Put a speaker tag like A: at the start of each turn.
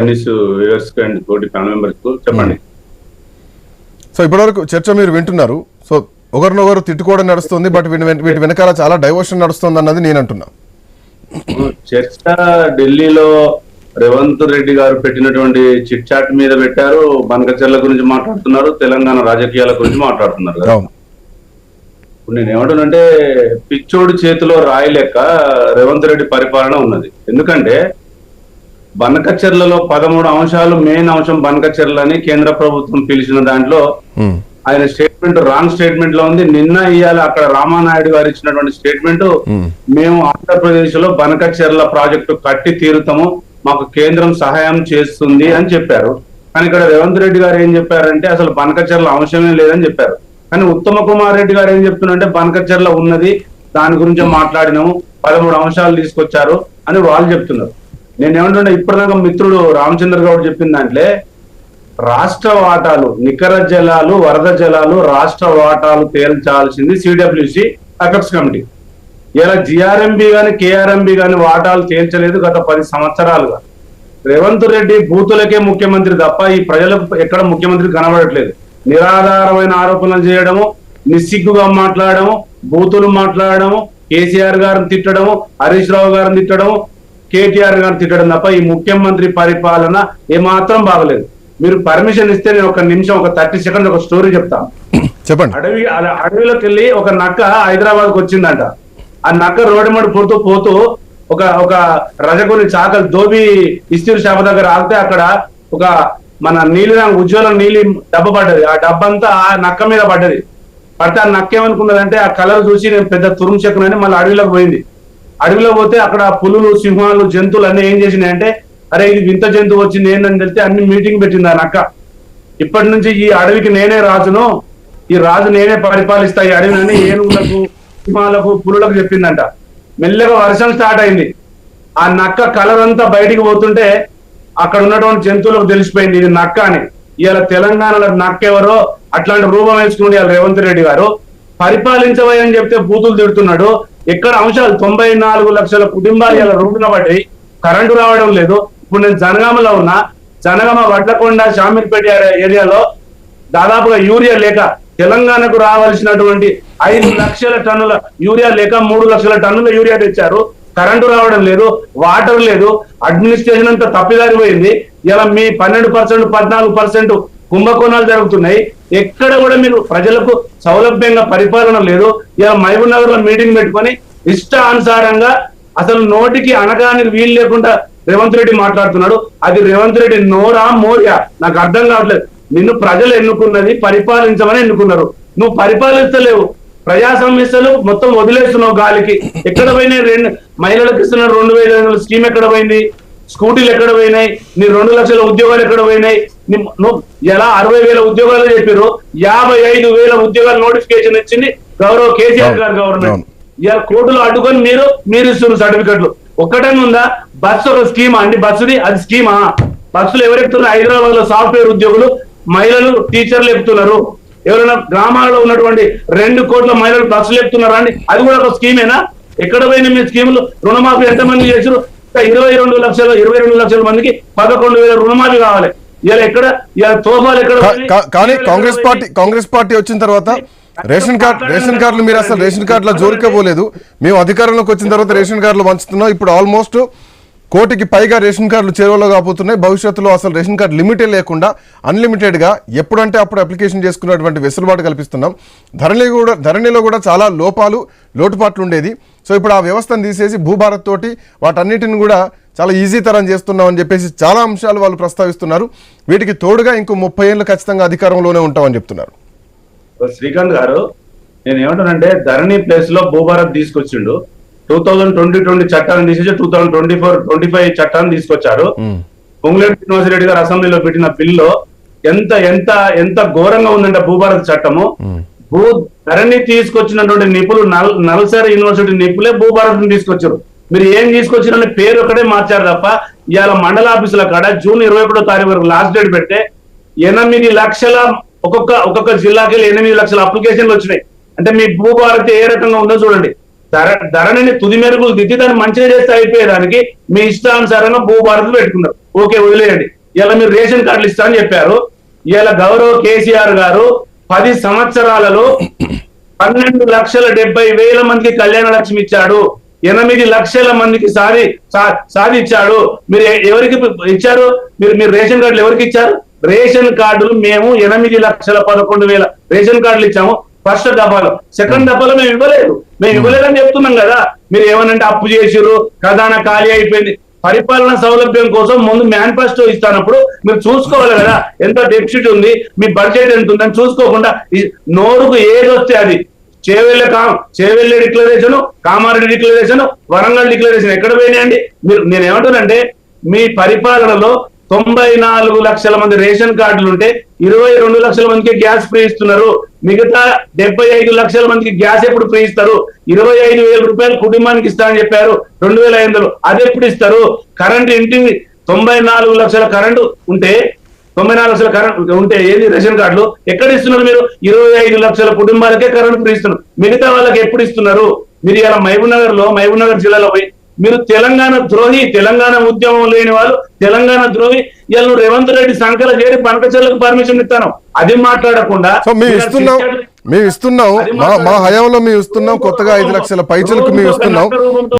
A: And తోటి family members చెప్పండి.
B: So ఇప్పటివరకు చర్చ మీరు వింటున్నారు. సో ఒకరినొకరు తిట్టుకోవడం నడుస్తుంది, బట్ వీటి వెనకాల చాలా డైవర్షన్ నడుస్తుంది అన్నది నేను అంటున్నా.
A: చర్చ ఢిల్లీలో రేవంత్ రెడ్డి గారు పెట్టినటువంటి చిట్ చాట్ మీద పెట్టారు. బనకచెర్ల గురించి మాట్లాడుతున్నారు, తెలంగాణ రాజకీయాల గురించి మాట్లాడుతున్నారు కదా. ఇప్పుడు నేను ఏమంటానంటే పిచ్చోడి చేతిలో రాయి లెక్క రేవంత్ రెడ్డి పరిపాలన ఉన్నది. ఎందుకంటే బనకచెర్లలో 13 అంశాలు మెయిన్ అంశం బనకచెర్ల అని కేంద్ర ప్రభుత్వం పిలిచిన దాంట్లో ఆయన స్టేట్మెంట్ రాంగ్ స్టేట్మెంట్ లో ఉంది. నిన్న ఇవాళ అక్కడ రామానాయుడు గారు ఇచ్చినటువంటి స్టేట్మెంట్, మేము ఆంధ్రప్రదేశ్ లో బనకచెర్ల ప్రాజెక్టు కట్టి తీరుతాము, మాకు కేంద్రం సహాయం చేస్తుంది అని చెప్పారు. కానీ ఇక్కడ రేవంత్ రెడ్డి గారు ఏం చెప్పారంటే అసలు బనకచెర్ల అంశమే లేదని చెప్పారు. కానీ ఉత్తమ కుమార్ రెడ్డి గారు ఏం చెప్తున్నారంటే బనకచెర్ల ఉన్నది, దాని గురించి మాట్లాడినాము, 13 అంశాలు తీసుకొచ్చారు అని వాళ్ళు చెప్తున్నారు. నేనేమంటుంటే ఇప్పటిదాకా మిత్రుడు రామచంద్ర గౌడ్ చెప్పిన దాంట్లో రాష్ట్ర వాటాలు, నికర జలాలు, వరద జలాలు రాష్ట్ర వాటాలు తేల్చాల్సింది సిడబ్ల్యూసి అపెక్స్ కమిటీ. ఇలా జిఆర్ఎంబి గాని కేఆర్ఎంబి గాని వాటాలు తేల్చలేదు గత 10 సంవత్సరాలుగా. రేవంత్ రెడ్డి బూతులకే ముఖ్యమంత్రి తప్ప ఈ ప్రజలకు ఎక్కడ ముఖ్యమంత్రి కనబడట్లేదు. నిరాధారమైన ఆరోపణలు చేయడము, నిస్సిగ్గుగా మాట్లాడము, బూతులు మాట్లాడము, కేసీఆర్ గారిని తిట్టడము, హరీష్ రావు గారిని తిట్టడము, కేటీఆర్ గారిని తిట్టడం తప్ప ఈ ముఖ్యమంత్రి పరిపాలన ఏమాత్రం బాగలేదు. మీరు పర్మిషన్ ఇస్తే నేను ఒక నిమిషం, ఒక 30 సెకండ్స్ ఒక స్టోరీ చెప్తాను.
B: చెప్పండి.
A: అడవిలోకి వెళ్ళి ఒక నక్క హైదరాబాద్కి వచ్చిందంట. ఆ నక్క రోడ్డు పోతూ ఒక రజకుని చాకలి దోబి ఇస్తీర్ షాప్ దగ్గర ఆగితే అక్కడ ఒక మన నీలి రంగు ఉజ్వలం నీలి డబ్బ పడ్డది. ఆ డబ్బంతా ఆ నక్క మీద పడ్డది. పడితే ఆ నక్క ఏమనుకున్నదంటే ఆ కలర్ చూసి నేను పెద్ద తురుము చెక్కునని మళ్ళీ అడవిలోకి పోయింది. అడవిలో పోతే అక్కడ పులులు, సింహాలు, జంతువులు అన్ని ఏం చేసినాయి అంటే, అరే ఇది వింత జంతువు వచ్చింది ఏంటని తెలిస్తే అన్ని మీటింగ్ పెట్టింది ఆ నక్క. ఇప్పటి నుంచి ఈ అడవికి నేనే రాజును, ఈ రాజు నేనే పరిపాలిస్తా ఈ అడవిని ఏనుగులకు, సింహాలకు, పులులకు చెప్పిందంట. మెల్లగా వర్షం స్టార్ట్ అయింది. ఆ నక్క కలర్ అంతా బయటికి పోతుంటే అక్కడ ఉన్నటువంటి జంతువులకు తెలిసిపోయింది ఇది నక్క అని. ఇవాళ తెలంగాణలో నక్క ఎవరో అట్లాంటి రూపం వేసుకుని ఇవాళ రేవంత్ రెడ్డి గారు పరిపాలించవని చెప్తే బూతులు తిడుతున్నాడు. ఎక్కడ అంశాలు 94 లక్షల కుటుంబాలు ఇలా రోడ్డున పడ్డాయి, కరెంటు రావడం లేదు. ఇప్పుడు నేను జనగామలో ఉన్నా, జనగామ వడ్లకొండ షామీర్పేట ఏరియాలో దాదాపుగా యూరియా లేక తెలంగాణకు రావాల్సినటువంటి 5 లక్షల టన్నుల యూరియా లేక 3 లక్షల టన్నుల యూరియా తెచ్చారు. కరెంటు రావడం లేదు, వాటర్ లేదు, అడ్మినిస్ట్రేషన్ అంతా తప్పిదారిపోయింది. ఇలా మీ 12%, 14% కుంభకోణాలు జరుగుతున్నాయి. ఎక్కడ కూడా మీరు ప్రజలకు సౌలభ్యంగా పరిపాలన లేదు. ఇలా మహబూబ్ నగర్ లో మీటింగ్ పెట్టుకొని ఇష్టానుసారంగా అసలు నోటికి అనగాని వీలు లేకుండా రేవంత్ రెడ్డి మాట్లాడుతున్నాడు. అది రేవంత్ రెడ్డి నోరా మోరియా నాకు అర్థం కావట్లేదు. నిన్ను ప్రజలు ఎన్నుకున్నది పరిపాలించమని ఎన్నుకున్నారు, నువ్వు పరిపాలిస్తలేవు. ప్రజా సమస్యలు మొత్తం వదిలేస్తున్నావు గాలికి. ఎక్కడ పోయినాయి మహిళలకు ఇస్తున్న 2,500 స్కీమ్ ఎక్కడ పోయింది? స్కూటీలు ఎక్కడ పోయినాయి? నీ 2 లక్షల ఉద్యోగాలు ఎక్కడ పోయినాయి? నువ్వు ఎలా 60,000 ఉద్యోగాలు చెప్పారు, 55,000 ఉద్యోగాలు నోటిఫికేషన్ ఇచ్చింది గౌరవ కేసీఆర్ గారు గవర్నమెంట్. ఇలా కోర్టులో అడ్డుకొని మీరు ఇస్తున్నారు సర్టిఫికెట్లు. ఒక్కటంగా ఉందా? బస్సు ఒక స్కీమా అండి? బస్సుది అది స్కీమా? బస్సులు ఎవరు ఎక్కుతున్నారు? హైదరాబాద్ లో సాఫ్ట్వేర్ ఉద్యోగులు, మహిళలు, టీచర్లు ఎక్కుతున్నారు. ఎవరైనా గ్రామాలలో ఉన్నటువంటి 2 కోట్ల మహిళలు బస్సులు ఎక్కుతున్నారా అండి? అది కూడా ఒక స్కీమేనా? ఎక్కడ పోయినా మీ స్కీములు? రుణమాఫీ ఎంతమంది చేశారు? 22 లక్షల మందికి 11,000 రుణమాఫీ కావాలి. ఇలా ఎక్కడ తోఫాలు ఎక్కడ?
B: కానీ కాంగ్రెస్ పార్టీ వచ్చిన తర్వాత రేషన్ కార్డులు మీరు అసలు రేషన్ కార్డుల జోలికే పోలేదు. మేము అధికారంలోకి వచ్చిన తర్వాత రేషన్ కార్డులు పంచుతున్నాం. ఇప్పుడు ఆల్మోస్ట్ 1 కోటికి పైగా రేషన్ కార్డులు చేరువలో కాబోతున్నాయి. భవిష్యత్తులో అసలు రేషన్ కార్డు లిమిటే లేకుండా అన్లిమిటెడ్గా ఎప్పుడంటే అప్పుడు అప్లికేషన్ చేసుకున్నటువంటి వెసులుబాటు కల్పిస్తున్నాం. ధరణిలో కూడా చాలా లోటుపాట్లు ఉండేది. సో ఇప్పుడు ఆ వ్యవస్థను తీసేసి భూభారత్ తోటి వాటన్నిటిని కూడా చాలా ఈజీ తరం చేస్తున్నాం అని చెప్పేసి చాలా అంశాలు వాళ్ళు ప్రస్తావిస్తున్నారు. వీటికి తోడుగా ఇంకో 30 ఏళ్ళు ఖచ్చితంగా అధికారంలోనే ఉంటామని చెప్తున్నారు.
A: శ్రీకాంత్ గారు, నేను ఏమంటానంటే ధరణి ప్లేస్ లో భూభారత్ తీసుకొచ్చిండు. 2020 చట్టాన్ని తీసేసి 2024-25 చట్టాన్ని తీసుకొచ్చారు. పొంగులేటి శ్రీనివాసరెడ్డి గారు అసెంబ్లీలో పెట్టిన బిల్లు ఎంత ఎంత ఎంత ఘోరంగా ఉందంటే భూభారత్ చట్టము. ధరణి తీసుకొచ్చినటువంటి నిపుణులు నల్సారి యూనివర్సిటీ నిపుణులే భూభారత్ తీసుకొచ్చారు. మీరు ఏం తీసుకొచ్చిన పేరు ఒకటే మార్చారు తప్ప ఇవాళ మండల ఆఫీసుల కాడ జూన్ 21వ తారీఖు వరకు లాస్ట్ డేట్ పెడితే 8 లక్షల ఒక్కొక్క జిల్లాకి 8 లక్షల అప్లికేషన్లు వచ్చినాయి. అంటే మీ భూభారతి ఏ రకంగా ఉందో చూడండి. ధరణిని తుది మెరుగులు దిద్ది దాన్ని మంచిగా చేస్తే అయిపోయేదానికి మీ ఇష్టానుసారంగా భూభారతులు పెట్టుకున్నారు. ఓకే వదిలేయండి. ఇలా మీరు రేషన్ కార్డులు ఇస్తా అని చెప్పారు. ఇలా గౌరవ కేసీఆర్ గారు 10 సంవత్సరాలలో 12,70,000 మందికి కళ్యాణ లక్ష్మి ఇచ్చాడు. 8 లక్షల మందికి సాధించాడు. మీరు ఎవరికి ఇచ్చారు? మీరు రేషన్ కార్డులు ఎవరికి ఇచ్చారు? రేషన్ కార్డులు మేము 8,11,000 రేషన్ కార్డులు ఇచ్చాము ఫస్ట్ దఫాలో. సెకండ్ దఫాలో మేము ఇవ్వలేదని చెప్తున్నాం కదా. మీరు ఏమనంటే అప్పు చేసిర్రు, ఖజానా ఖాళీ అయిపోయింది. పరిపాలన సౌలభ్యం కోసం ముందు మేనిఫెస్టో ఇస్తానప్పుడు మీరు చూసుకోవాలి కదా, ఎంత డెఫిసిట్ ఉంది, మీ బడ్జెట్ ఎంత ఉందని చూసుకోకుండా నోరుకు ఏది వస్తే అది చేవెళ్ళే declaration, Kamareddy declaration, Warangal declaration ఎక్కడ పోయినాయండి? నేను ఏమంటానంటే మీ పరిపాలనలో 94 లక్షల మంది రేషన్ కార్డులు ఉంటే 22 లక్షల మందికి గ్యాస్ ఫ్రీ ఇస్తున్నారు. మిగతా 75 లక్షల మందికి గ్యాస్ ఎప్పుడు ఫ్రీ ఇస్తారు? 25,000 రూపాయలు కుటుంబానికి ఇస్తారని చెప్పారు 2005లో. అది ఎప్పుడు ఇస్తారు? కరెంట్ ఇంటికి 94 లక్షల కరెంటు ఉంటే 94 లక్షల కరెంట్ ఉంటే ఏది రేషన్ కార్డులు ఎక్కడ ఇస్తున్నారు? మీరు 25 లక్షల కుటుంబాలకే కరెంట్ ఫ్రీ ఇస్తున్నారు. మిగతా వాళ్ళకి ఎప్పుడు ఇస్తున్నారు? మీరు ఇలా మహబూబ్నగర్ జిల్లాలో పోయి మీరు తెలంగాణ ద్రోహి, తెలంగాణ ఉద్యమం లేని వాళ్ళు తెలంగాణ ద్రోహి, ఇలా రేవంత్ రెడ్డి సంకల చేరి పనకచెర్లకు పర్మిషన్ ఇస్తాను అది మాట్లాడకుండా
B: మేము ఇస్తున్నాం మా హయాంలో మేము ఇస్తున్నాం, కొత్తగా 5 లక్షల పైచలకు మేము ఇస్తున్నాం.